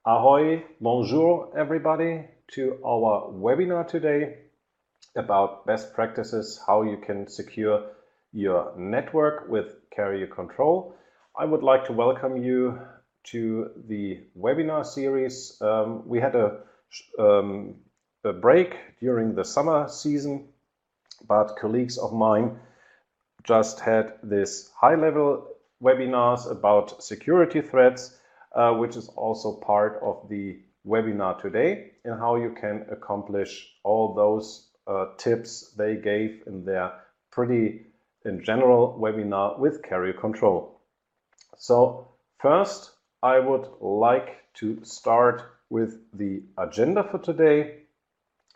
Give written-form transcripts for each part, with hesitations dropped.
Ahoy, bonjour everybody to our webinar today about best practices, how you can secure your network with Kerio Control. I would like to welcome you to the webinar series. We had a break during the summer season, but colleagues of mine just had this high-level webinars about security threats, which is also part of the webinar today, and how you can accomplish all those tips they gave in their pretty in general webinar with Kerio Control. So first, I would like to start with the agenda for today.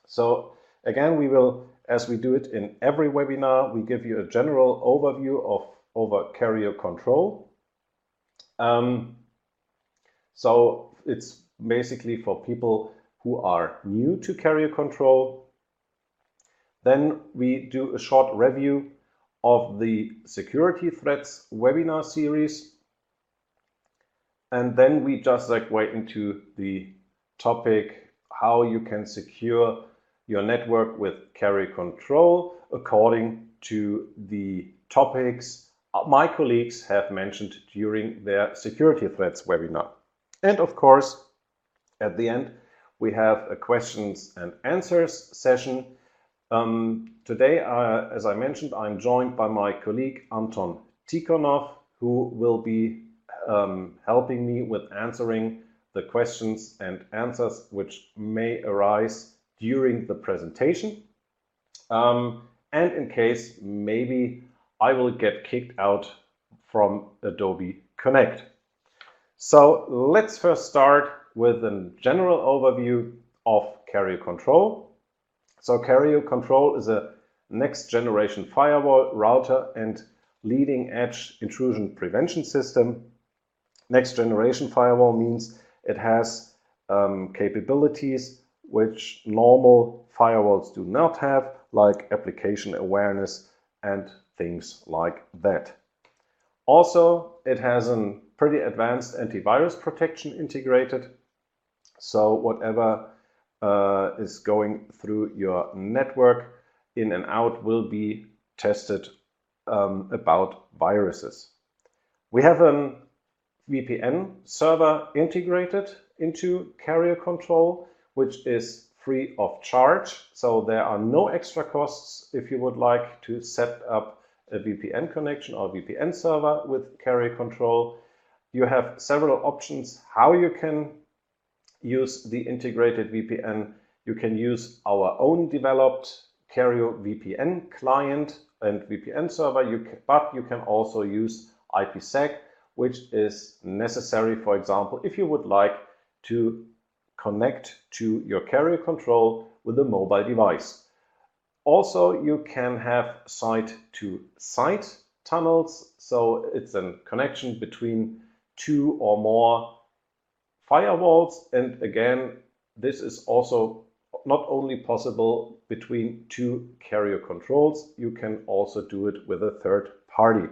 So again, we will, as we do it in every webinar, we give you a general overview over Kerio Control. So it's basically for people who are new to Kerio Control. Then we do a short review of the security threats webinar series. And then we just segue into the topic how you can secure your network with Kerio Control according to the topics my colleagues have mentioned during their security threats webinar. And of course, at the end, we have a questions and answers session. Today, as I mentioned, I'm joined by my colleague Anton Tikhonov, who will be helping me with answering the questions and answers which may arise during the presentation. And in case maybe I will get kicked out from Adobe Connect. So let's first start with a general overview of Kerio Control. So Kerio Control is a next generation firewall, router and leading edge intrusion prevention system. Next generation firewall means it has capabilities which normal firewalls do not have, like application awareness and things like that. Also, it has a pretty advanced antivirus protection integrated. So whatever is going through your network in and out will be tested about viruses. We have a VPN server integrated into Kerio Control, which is free of charge. So there are no extra costs if you would like to set up a VPN connection or VPN server with Kerio Control. You have several options how you can use the integrated VPN. You can use our own developed Kerio VPN client and VPN server, but you can also use IPsec, which is necessary, for example, if you would like to connect to your Kerio Control with a mobile device. Also, you can have site-to-site tunnels, so it's a connection between two or more firewalls, and again, this is also not only possible between two Kerio Controls, you can also do it with a third party.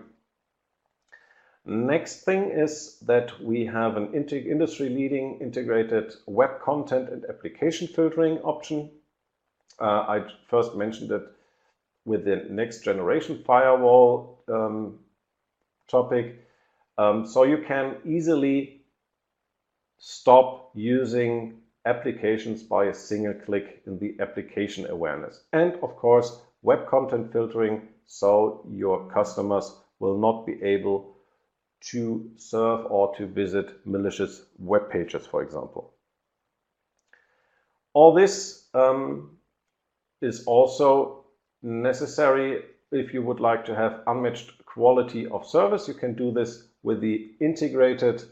Next thing is that we have an industry-leading integrated web content and application filtering option. I first mentioned it with the next generation firewall topic. So you can easily stop using applications by a single click in the application awareness. And of course, web content filtering, so your customers will not be able to serve or to visit malicious web pages, for example. All this is also necessary if you would like to have unmatched quality of service. You can do this with the integrated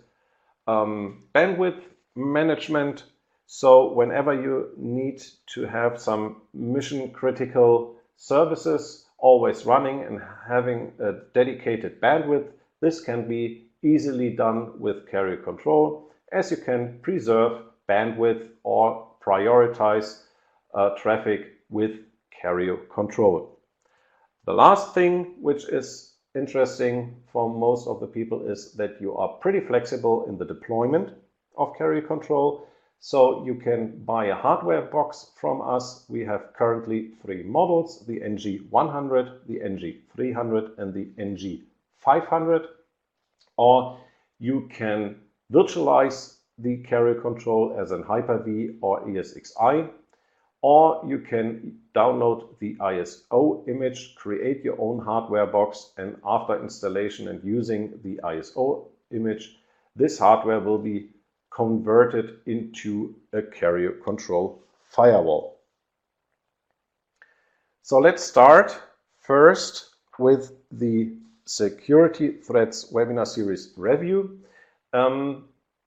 bandwidth management. So whenever you need to have some mission critical services always running and having a dedicated bandwidth, this can be easily done with Kerio Control, as you can preserve bandwidth or prioritize traffic with Kerio Control. The last thing which is interesting for most of the people is that you are pretty flexible in the deployment of Kerio Control. So you can buy a hardware box from us. We have currently 3 models, the NG100, the NG300 and the NG500. Or you can virtualize the Kerio Control as an Hyper-V or ESXi. Or you can download the ISO image, create your own hardware box, and after installation and using the ISO image, this hardware will be converted into a Kerio Control firewall. So let's start first with the Security Threats webinar series review.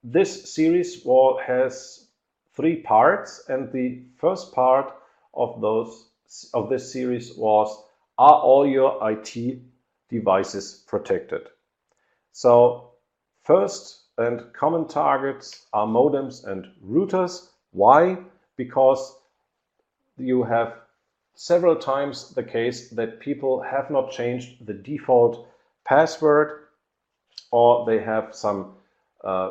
This series has 3 parts, and the first part of this series was, are all your IT devices protected? So first and common targets are modems and routers. Why? Because you have several times the case that people have not changed the default password, or they have some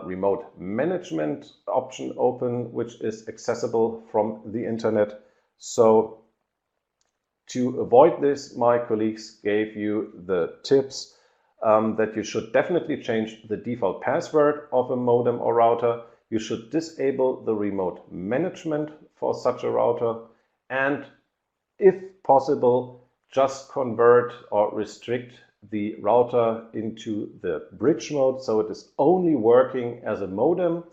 remote management option open, which is accessible from the internet. So to avoid this, my colleagues gave you the tips that you should definitely change the default password of a modem or router. You should disable the remote management for such a router, and if possible, just convert or restrict the router into the bridge mode, so it is only working as a modem,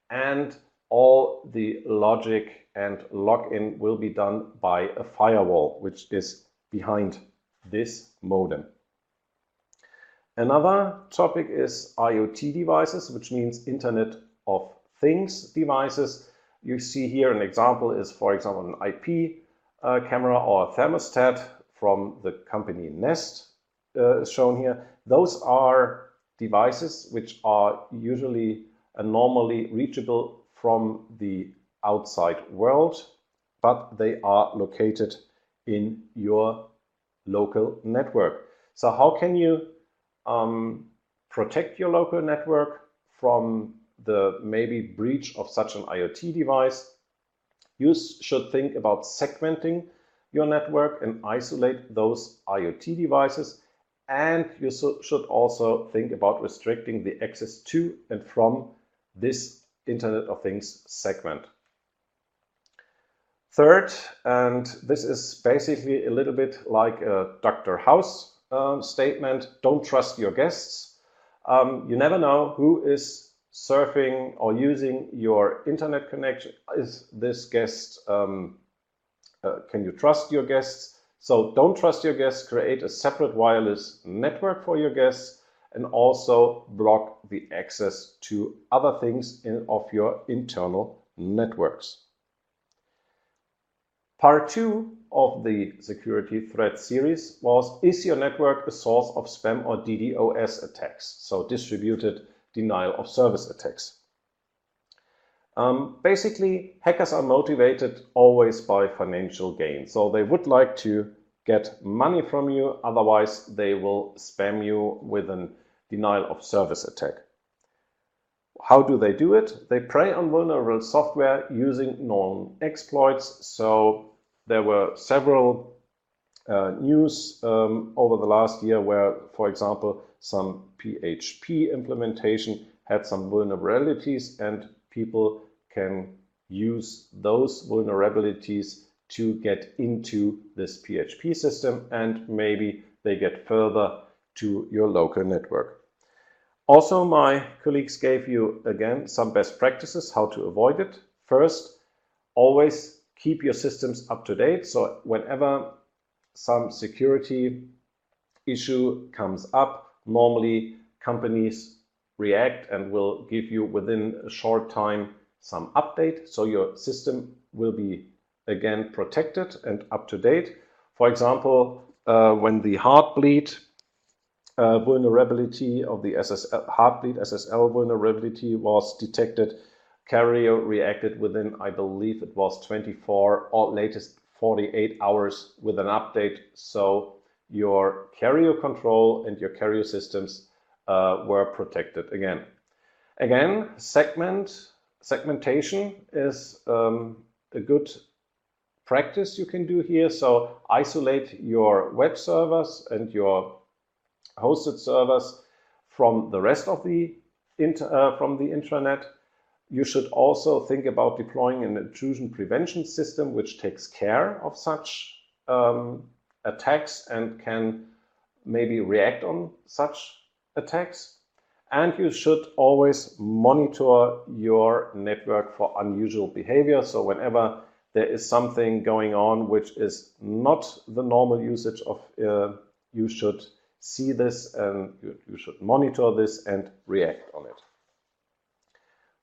and all the logic and login will be done by a firewall, which is behind this modem. Another topic is IoT devices, which means Internet of Things devices. You see here an example is, for example, an IP camera or a thermostat from the company Nest. Is shown here. Those are devices which are usually and normally reachable from the outside world, but they are located in your local network. So how can you protect your local network from the maybe breach of such an IoT device? You should think about segmenting your network and isolate those IoT devices. And you should also think about restricting the access to and from this Internet of Things segment. Third, and this is basically a little bit like a Dr. House statement, don't trust your guests. You never know who is surfing or using your internet connection. Is this guest, can you trust your guests? So don't trust your guests, create a separate wireless network for your guests, and also block the access to other things of your internal networks. Part 2 of the Security Threat series was, is your network a source of spam or DDoS attacks? So distributed denial of service attacks. Basically, hackers are motivated always by financial gain. So they would like to get money from you, otherwise they will spam you with a denial of service attack. How do they do it? They prey on vulnerable software using known exploits. So there were several news over the last year where, for example, some PHP implementation had some vulnerabilities, and people can use those vulnerabilities to get into this PHP system, and maybe they get further to your local network. Also, my colleagues gave you again some best practices how to avoid it. First, always keep your systems up to date. So whenever some security issue comes up, normally companies react and will give you within a short time some update, so your system will be again protected and up to date. For example, when the Heartbleed vulnerability of the Heartbleed SSL vulnerability was detected, Kerio reacted within, I believe it was 24 or latest 48 hours with an update. So your Kerio Control and your Kerio systems were protected again. Again, segment segmentation is a good practice you can do here. So isolate your web servers and your hosted servers from the rest of the intranet. You should also think about deploying an intrusion prevention system which takes care of such attacks and can maybe react on such attacks. And you should always monitor your network for unusual behavior. So whenever there is something going on which is not the normal usage of, you should see this and you should monitor this and react on it.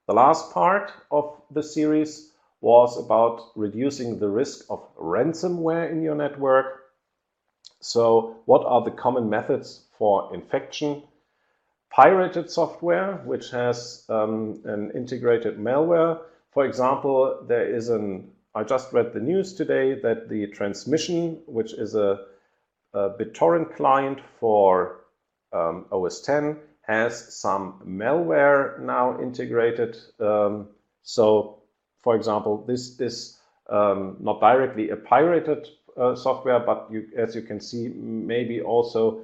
The last part of the series was about reducing the risk of ransomware in your network. So what are the common methods for infection? Pirated software, which has an integrated malware. For example, there is I just read the news today that the Transmission, which is a BitTorrent client for OS X, has some malware now integrated. So, for example, this is not directly a pirated software, but as you can see, maybe also,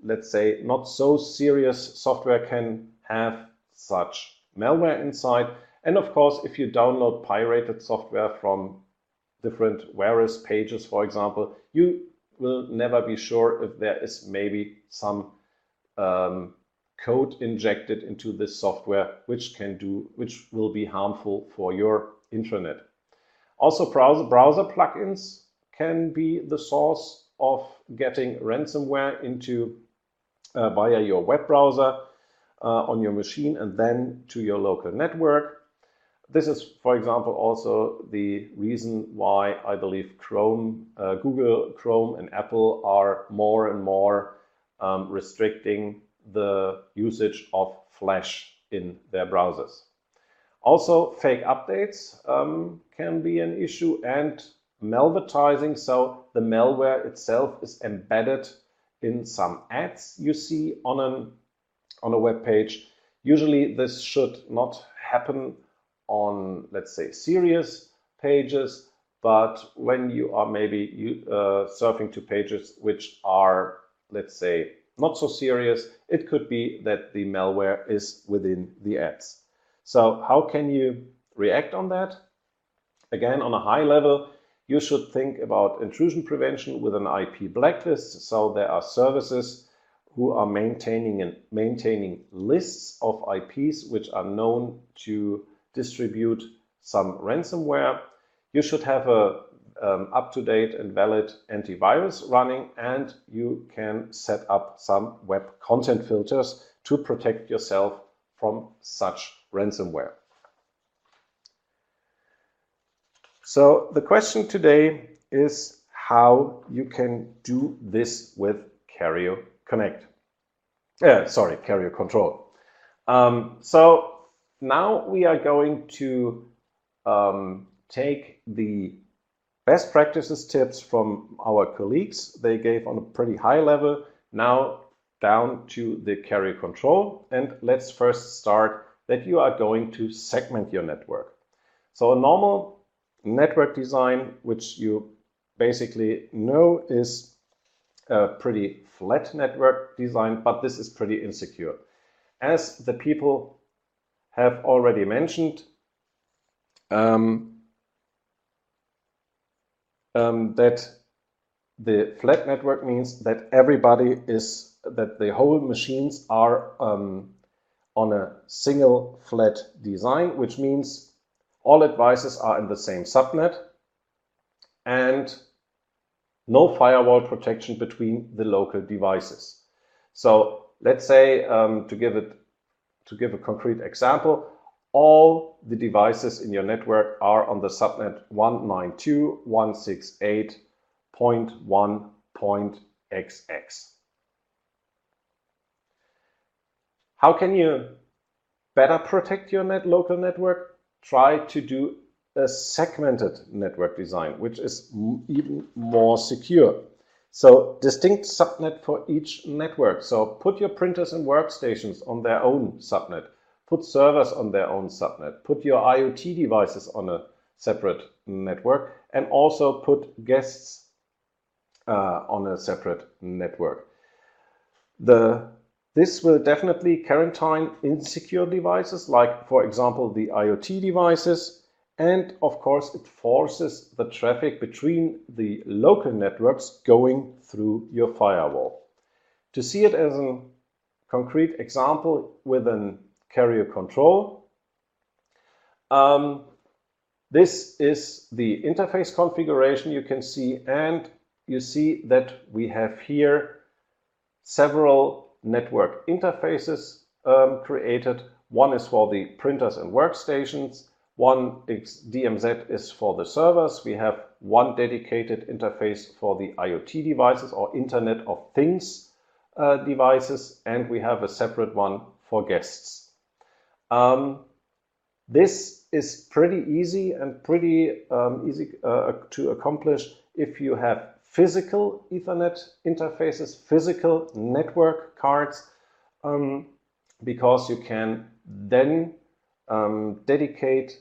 let's say, not so serious software can have such malware inside. And of course, if you download pirated software from different virus pages, for example, you will never be sure if there is maybe some code injected into this software which will be harmful for your intranet. Also, browser plugins can be the source of getting ransomware into via your web browser on your machine and then to your local network. This is, for example, also the reason why I believe Google Chrome and Apple are more and more restricting the usage of Flash in their browsers. Also, fake updates can be an issue, and malvertising, so the malware itself is embedded in some ads you see on a web page. Usually this should not happen on, let's say, serious pages, but when you are maybe surfing to pages which are, let's say, not so serious, it could be that the malware is within the ads. So how can you react on that? Again, on a high level, you should think about intrusion prevention with an IP blacklist. So there are services who are maintaining lists of IPs which are known to distribute some ransomware. You should have a up-to-date and valid antivirus running, and you can set up some web content filters to protect yourself from such ransomware. So the question today is how you can do this with Kerio Control. So now we are going to take the best practices tips from our colleagues. They gave on a pretty high level, now down to the Kerio Control. And let's first start that you are going to segment your network. So a normal network design, which you basically know, is a pretty flat network design, but this is pretty insecure. As the people have already mentioned, that the flat network means that that the whole machines are on a single flat design, which means all devices are in the same subnet and no firewall protection between the local devices. So let's say, to give a concrete example, all the devices in your network are on the subnet 192.168.1.xx. How can you better protect your local network? Try to do a segmented network design, which is even more secure. So distinct subnet for each network. So put your printers and workstations on their own subnet. put servers on their own subnet, put your IoT devices on a separate network, and also put guests on a separate network. This will definitely quarantine insecure devices, like, for example, the IoT devices. And of course, it forces the traffic between the local networks going through your firewall. To see it as a concrete example with a Kerio Control, this is the interface configuration you can see, and you see that we have here several network interfaces created. One is for the printers and workstations. One DMZ is for the servers. We have one dedicated interface for the IoT devices or Internet of Things devices, and we have a separate one for guests. This is pretty easy and pretty easy to accomplish if you have physical Ethernet interfaces, physical network cards, because you can then dedicate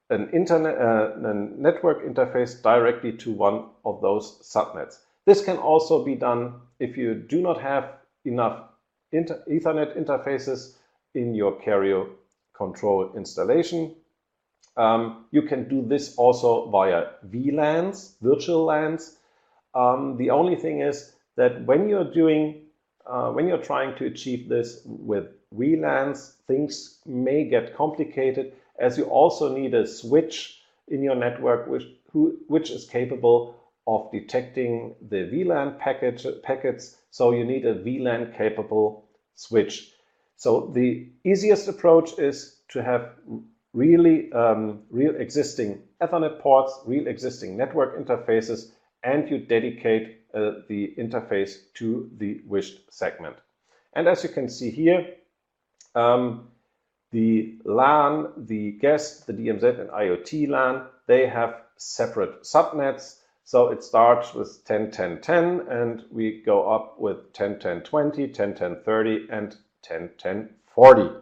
a network interface directly to one of those subnets. This can also be done if you do not have enough Ethernet interfaces in your Kerio Control installation. You can do this also via VLANs, virtual LANs. The only thing is that when you're trying to achieve this with VLANs, things may get complicated, as you also need a switch in your network which is capable of detecting the VLAN packets. So you need a VLAN capable switch. So the easiest approach is to have real existing Ethernet ports, real existing network interfaces, and you dedicate the interface to the wished segment. And as you can see here, the LAN, the guest, the DMZ, and IoT LAN, they have separate subnets. So it starts with 10.10.10, and we go up with 10.10.20, 10.10.30, and 10.10.40.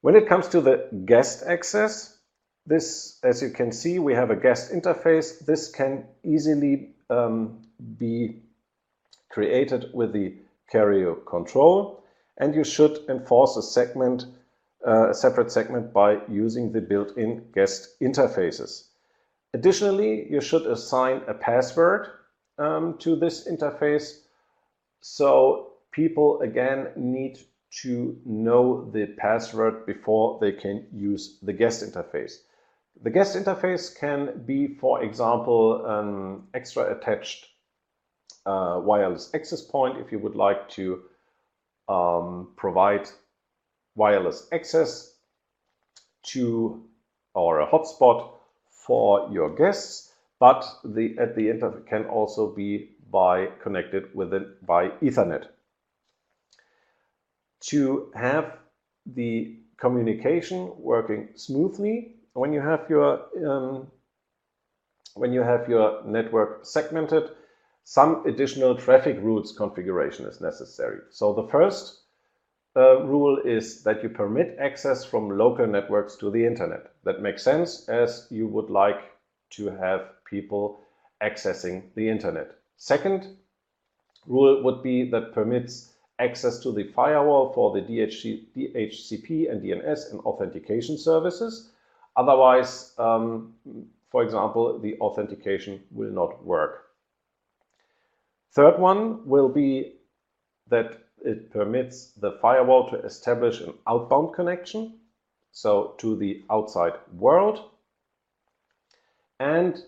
When it comes to the guest access, this, as you can see, we have a guest interface. This can easily be created with the Kerio Control, and you should enforce a separate segment by using the built-in guest interfaces. Additionally, you should assign a password to this interface, so people again need to know the password before they can use the guest interface. The guest interface can be, for example, an extra attached wireless access point if you would like to provide wireless access to, or a hotspot for your guests, but at the interface can also be connected by Ethernet. To have the communication working smoothly, when you have your network segmented, some additional traffic routes configuration is necessary. So the first rule is that you permit access from local networks to the internet. That makes sense, as you would like to have people accessing the internet. Second rule would be that permits access to the firewall for the DHCP and DNS and authentication services. Otherwise, for example, the authentication will not work. Third one will be that it permits the firewall to establish an outbound connection, so to the outside world. And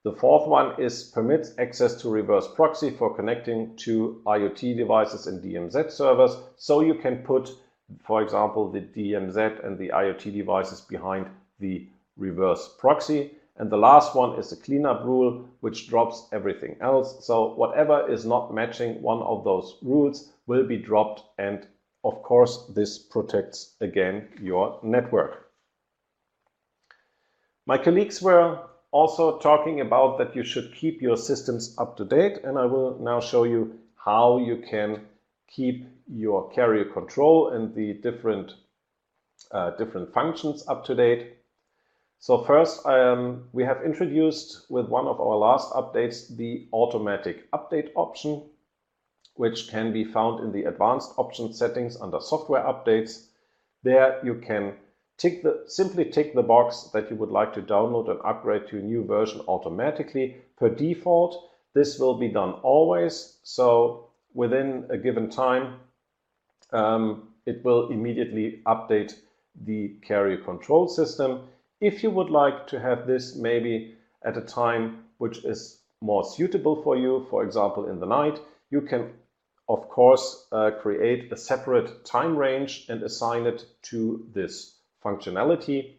the fourth one is permits access to reverse proxy for connecting to IoT devices and DMZ servers, so you can put, for example, the DMZ and the IoT devices behind the reverse proxy. And the last one is the cleanup rule, which drops everything else. So whatever is not matching one of those rules will be dropped, and of course this protects again your network. My colleagues were also talking about that you should keep your systems up to date, and I will now show you how you can keep your Kerio control and the different functions up to date. So first, we have introduced with one of our last updates the automatic update option, which can be found in the advanced option settings under software updates. There you can simply tick the box that you would like to download and upgrade to a new version automatically. Per default, this will be done always. So within a given time, it will immediately update the Kerio control system. If you would like to have this maybe at a time which is more suitable for you, for example in the night, you can of course create a separate time range and assign it to this functionality.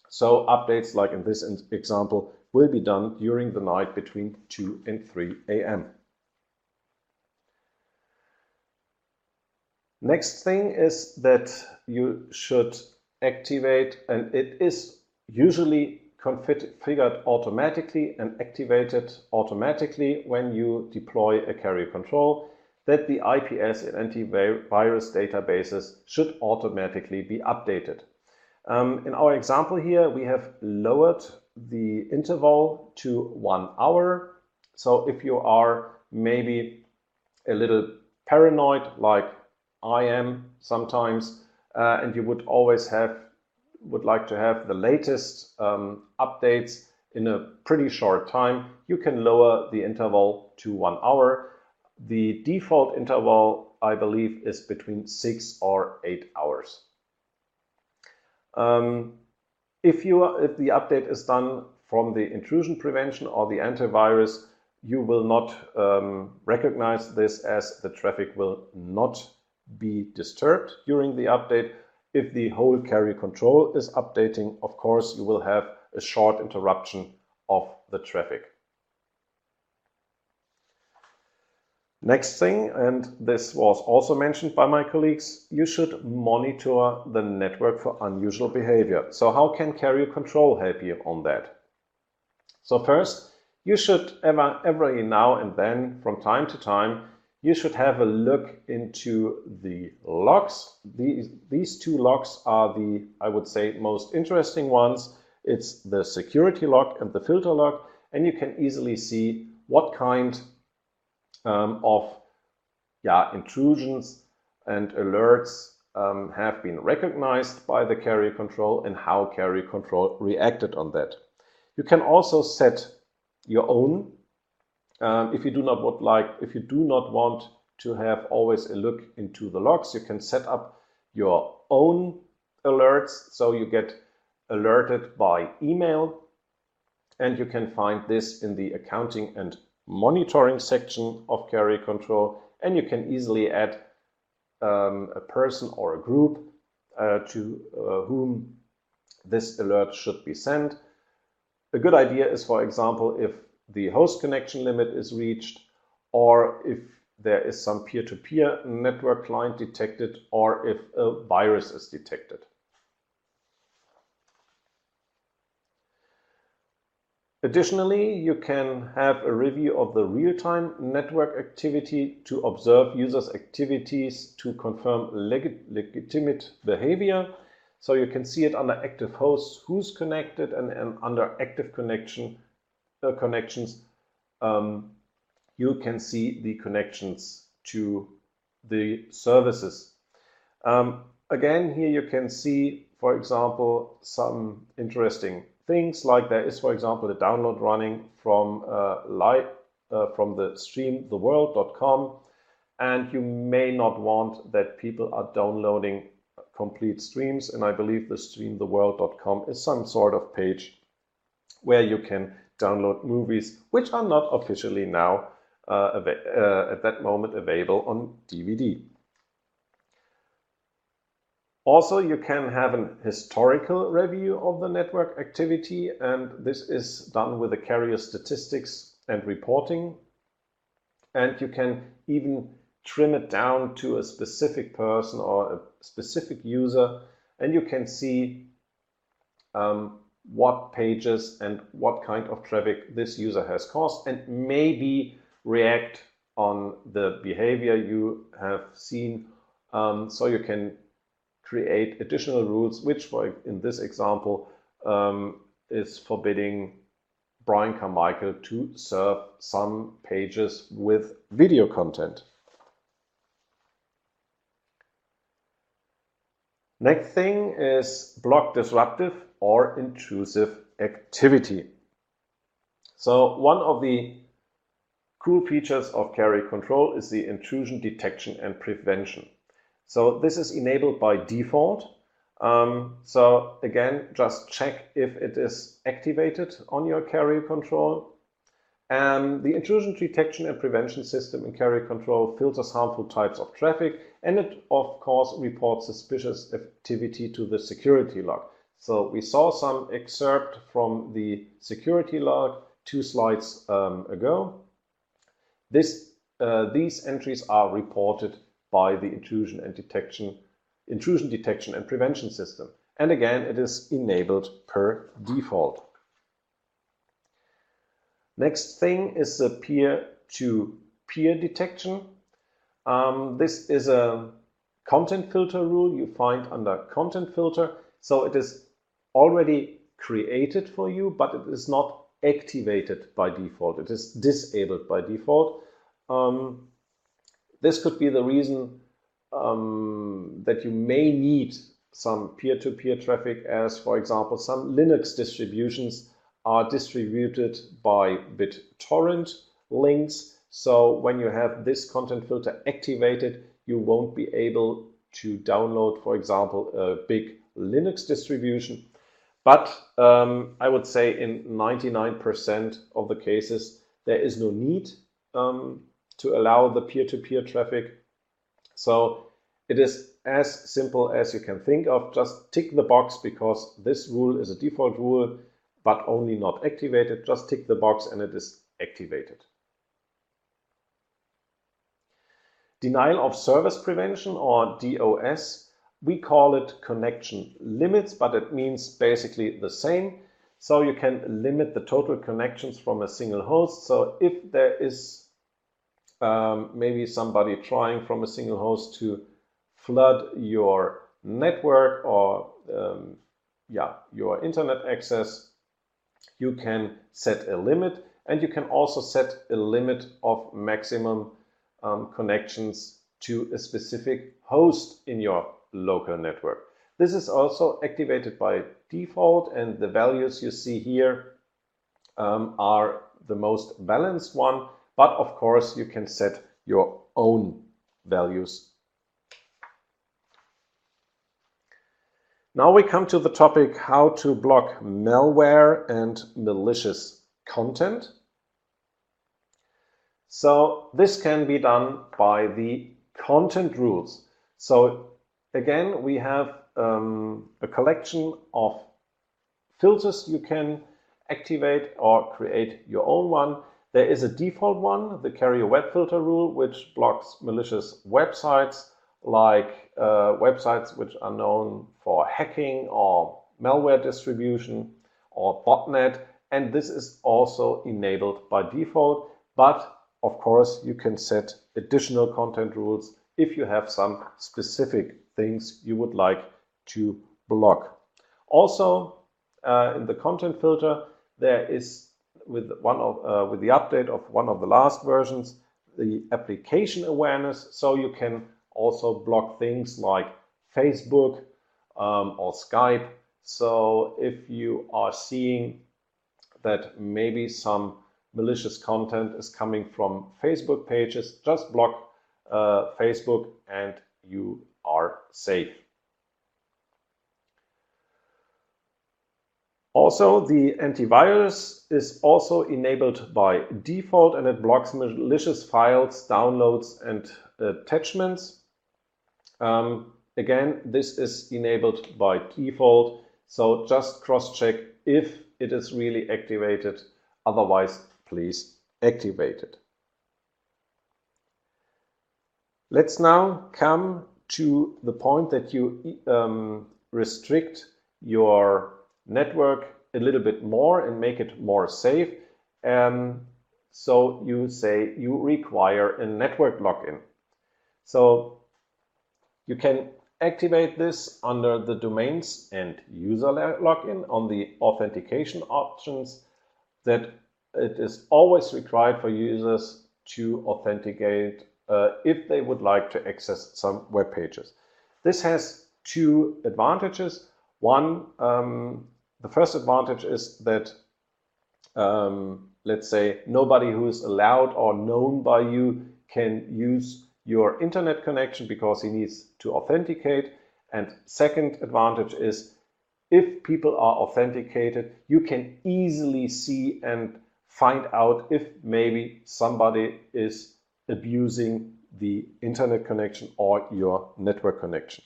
So updates like in this example will be done during the night between 2 and 3 a.m. Next thing is that you should activate, and it is usually configured automatically and activated automatically when you deploy a Kerio control, that the IPS and antivirus databases should automatically be updated. In our example here, we have lowered the interval to 1 hour. So if you are maybe a little paranoid like I am sometimes, and you would like to have the latest updates in a pretty short time, you can lower the interval to 1 hour. The default interval, I believe, is between 6 or 8 hours. If the update is done from the intrusion prevention or the antivirus, you will not recognize this, as the traffic will not be disturbed during the update. If the whole Kerio control is updating, of course, you will have a short interruption of the traffic. Next thing, and this was also mentioned by my colleagues, you should monitor the network for unusual behavior. So how can Kerio control help you on that? So first, you should every now and then, from time to time, you should have a look into the logs. These two logs are the, I would say, most interesting ones. It's the security log and the filter log, and you can easily see what kind of intrusions and alerts have been recognized by the Kerio control and how Kerio control reacted on that. You can also set your own. If you do not want to have always a look into the logs, you can set up your own alerts, so you get alerted by email, and you can find this in the accounting and monitoring section of Kerio control, and you can easily add a person or a group to whom this alert should be sent. A good idea is, for example, if the host connection limit is reached, or if there is some peer-to-peer network client detected, or if a virus is detected. Additionally, you can have a review of the real-time network activity to observe users' activities to confirm legitimate behavior. So you can see it under active hosts, who's connected, and under active connections, you can see the connections to the services. Again, here you can see, for example, some interesting things, like there is, for example, a download running from the stream theworld.com, and you may not want that people are downloading complete streams, and I believe the stream theworld.com is some sort of page where you can download movies which are not officially now at that moment available on DVD. Also, you can have an historical review of the network activity, and this is done with the Kerio statistics and reporting. And you can even trim it down to a specific person or a specific user, and you can see what pages and what kind of traffic this user has caused, and maybe react on the behavior you have seen. So you can create additional rules, which in this example is forbidding Brian Carmichael to serve some pages with video content. Next thing is block disruptive or intrusive activity. So one of the cool features of Kerio Control is the intrusion detection and prevention. So this is enabled by default. So again, just check if it is activated on your Kerio Control. The intrusion detection and prevention system in Kerio Control filters harmful types of traffic, and it of course reports suspicious activity to the security log. So we saw some excerpt from the security log 2 slides ago. These entries are reported by the intrusion detection and prevention system. And again, it is enabled per default. Next thing is the peer-to-peer detection. This is a content filter rule you find under content filter. So it is already created for you, but it is not activated by default. It is disabled by default. This could be the reason that you may need some peer-to-peer traffic, as for example, some Linux distributions are distributed by BitTorrent links. So when you have this content filter activated, you won't be able to download, for example, a big Linux distribution. But I would say in 99% of the cases, there is no need to allow the peer-to-peer traffic. So it is as simple as you can think of. Just tick the box, because this rule is a default rule, but only not activated. Just tick the box and it is activated. Denial of service prevention, or DOS. We call it connection limits, but it means basically the same. So you can limit the total connections from a single host. So if there is maybe somebody trying from a single host to flood your network or your internet access, you can set a limit, and you can also set a limit of maximum connections to a specific host in your local network. This is also activated by default, and the values you see here are the most balanced one, but of course you can set your own values. Now we come to the topic how to block malware and malicious content. So this can be done by the content rules. So again, we have a collection of filters you can activate or create your own one. There is a default one, the Kerio web filter rule, which blocks malicious websites, like websites which are known for hacking or malware distribution or botnet. And this is also enabled by default. But of course, you can set additional content rules if you have some specific things you would like to block. Also, in the content filter, there is, with the update of one of the last versions, the application awareness. So you can also block things like Facebook or Skype. So if you are seeing that maybe some malicious content is coming from Facebook pages, just block Facebook and you are safe. Also, the antivirus is also enabled by default, and it blocks malicious files, downloads, and attachments. Again, this is enabled by default, so just cross-check if it is really activated. Otherwise, please activate it. Let's now come to the point that you restrict your network a little bit more and make it more safe. So you say you require a network login. So you can activate this under the domains and user login on the authentication options, that it is always required for users to authenticate if they would like to access some web pages. This has two advantages. One, the first advantage is that let's say nobody who is allowed or known by you can use your internet connection because he needs to authenticate. And second advantage is, if people are authenticated, you can easily see and find out if maybe somebody is abusing the internet connection or your network connection.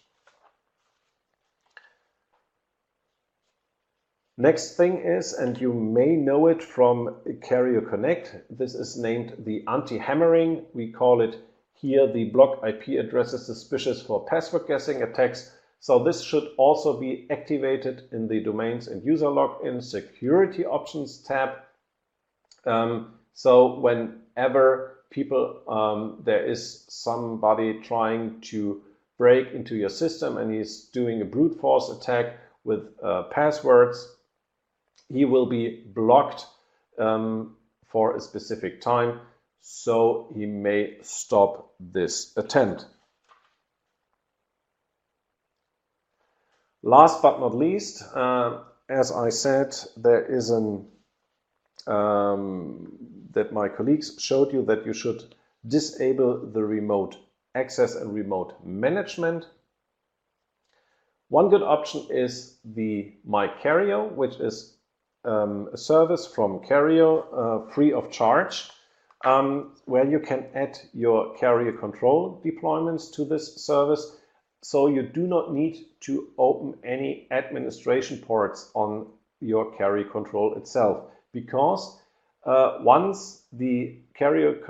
Next thing is, and you may know it from Kerio Connect, this is named the anti-hammering. We call it here the block IP addresses suspicious for password guessing attacks. So this should also be activated in the domains and user login security options tab. So whenever people, there is somebody trying to break into your system and he's doing a brute force attack with passwords, he will be blocked for a specific time, so he may stop this attempt. Last but not least, as I said, there is an that my colleagues showed you that you should disable the remote access and remote management. One good option is the My Kerio, which is a service from Kerio, free of charge, where you can add your Kerio Control deployments to this service. So you do not need to open any administration ports on your Kerio Control itself, because once the Kerio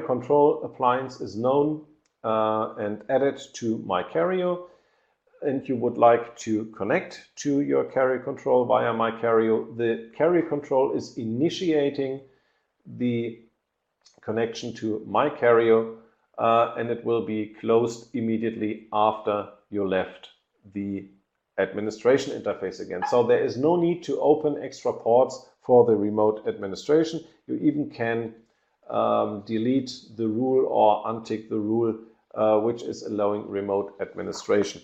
Control appliance is known and added to My Kerio, and you would like to connect to your Kerio Control via My Kerio, the Kerio Control is initiating the connection to My Kerio, and it will be closed immediately after you left the administration interface again. So there is no need to open extra ports for the remote administration. You even can delete the rule or untick the rule which is allowing remote administration.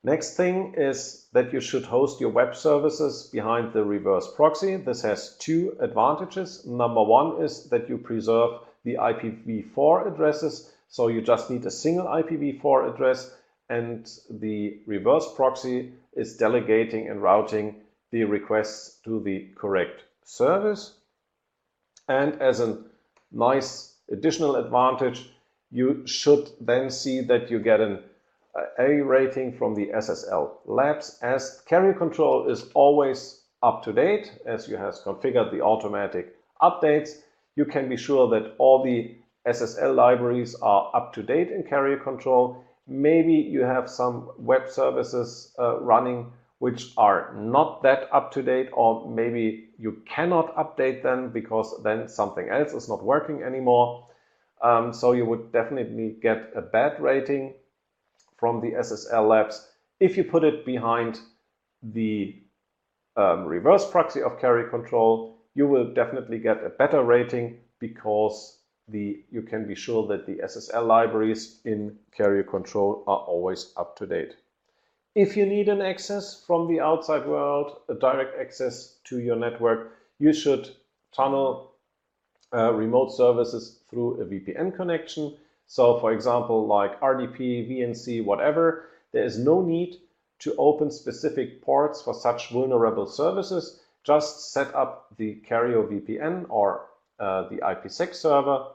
Next thing is that you should host your web services behind the reverse proxy. This has two advantages. Number one is that you preserve the IPv4 addresses, so you just need a single IPv4 address, and the reverse proxy is delegating and routing the requests to the correct service. And as a nice additional advantage, you should then see that you get an A rating from the SSL labs, as Kerio Control is always up to date, as you have configured the automatic updates. You can be sure that all the SSL libraries are up to date in Kerio Control. Maybe you have some web services running which are not that up to date, or maybe you cannot update them because then something else is not working anymore. So you would definitely get a bad rating from the SSL labs. If you put it behind the reverse proxy of Kerio Control, you will definitely get a better rating, because you can be sure that the SSL libraries in Kerio Control are always up to date. If you need an access from the outside world, a direct access to your network, you should tunnel remote services through a VPN connection. So for example, like RDP, VNC, whatever, there is no need to open specific ports for such vulnerable services. Just set up the Kerio VPN or the IPsec server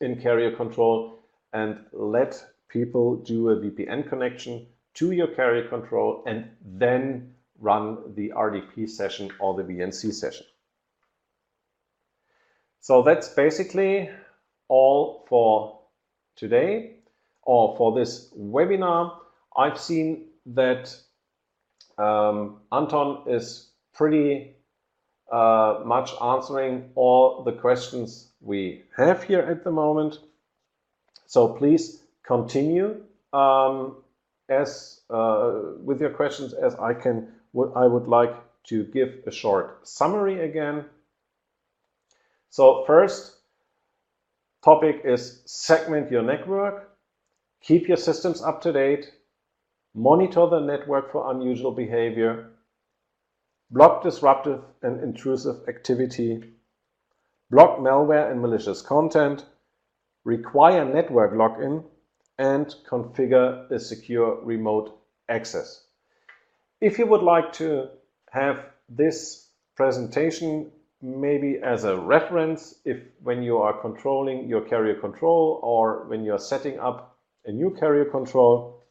in Kerio Control and let people do a VPN connection to your Kerio Control and then run the RDP session or the VNC session. So that's basically all for today, or for this webinar. I've seen that Anton is pretty much answering all the questions we have here at the moment. So please continue with your questions, as I would like to give a short summary again. So first topic is segment your network, keep your systems up to date, monitor the network for unusual behavior, block disruptive and intrusive activity, block malware and malicious content, require network login, and configure a secure remote access. If you would like to have this presentation maybe as a reference, when you are controlling your Kerio Control or when you are setting up a new Kerio Control,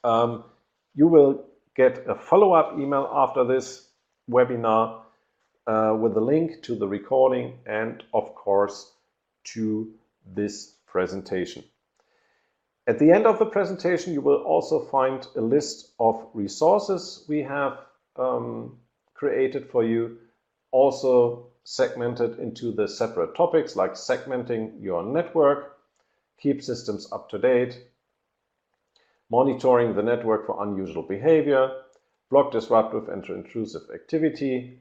you will get a follow-up email after this webinar with a link to the recording and, of course, to this presentation. At the end of the presentation, you will also find a list of resources we have created for you, also segmented into the separate topics like segmenting your network, keep systems up to date, monitoring the network for unusual behavior, block disruptive and intrusive activity,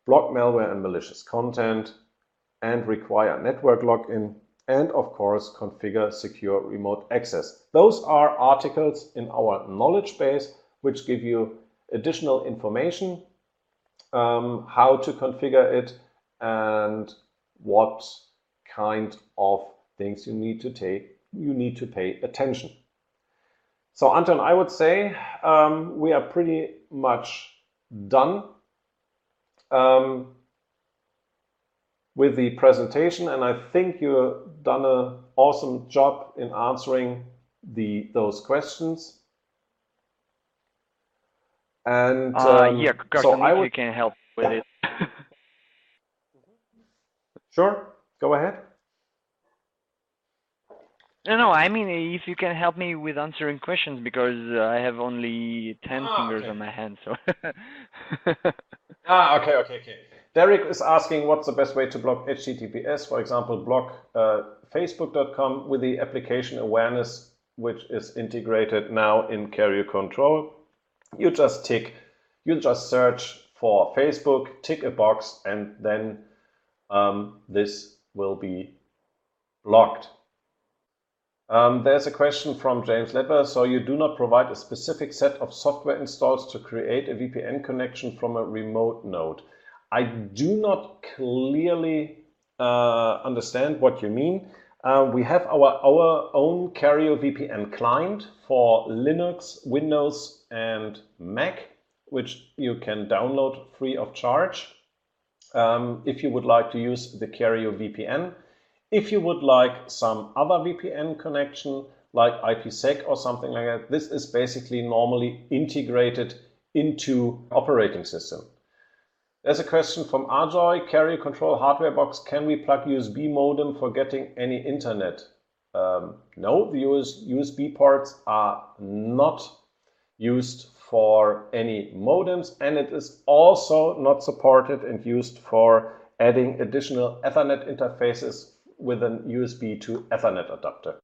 block malware and malicious content, and require network login, and of course configure secure remote access. Those are articles in our knowledge base which give you additional information, how to configure it and what kind of things you need to pay attention. So Anton, I would say we are pretty much done with the presentation, and I think you've done an awesome job in answering those questions. And yeah, Carson, so you can help with it. Sure, go ahead. No, I mean, if you can help me with answering questions, because I have only 10 fingers on my hand, so. Okay. Derek is asking what's the best way to block HTTPS, for example, block facebook.com with the application awareness, which is integrated now in Kerio Control. You just search for Facebook, tick a box, and then this will be blocked. There's a question from James Lepper. So you do not provide a specific set of software installs to create a VPN connection from a remote node. I do not clearly understand what you mean. We have our own Kerio VPN client for Linux, Windows, and Mac, which you can download free of charge if you would like to use the Kerio VPN. If you would like some other VPN connection, like IPsec or something like that, this is basically normally integrated into operating system. There's a question from Arjoy, Kerio Control hardware box, can we plug USB modem for getting any internet? No, the USB ports are not used for any modems, and it is also not supported and used for adding additional Ethernet interfaces with an USB to Ethernet adapter.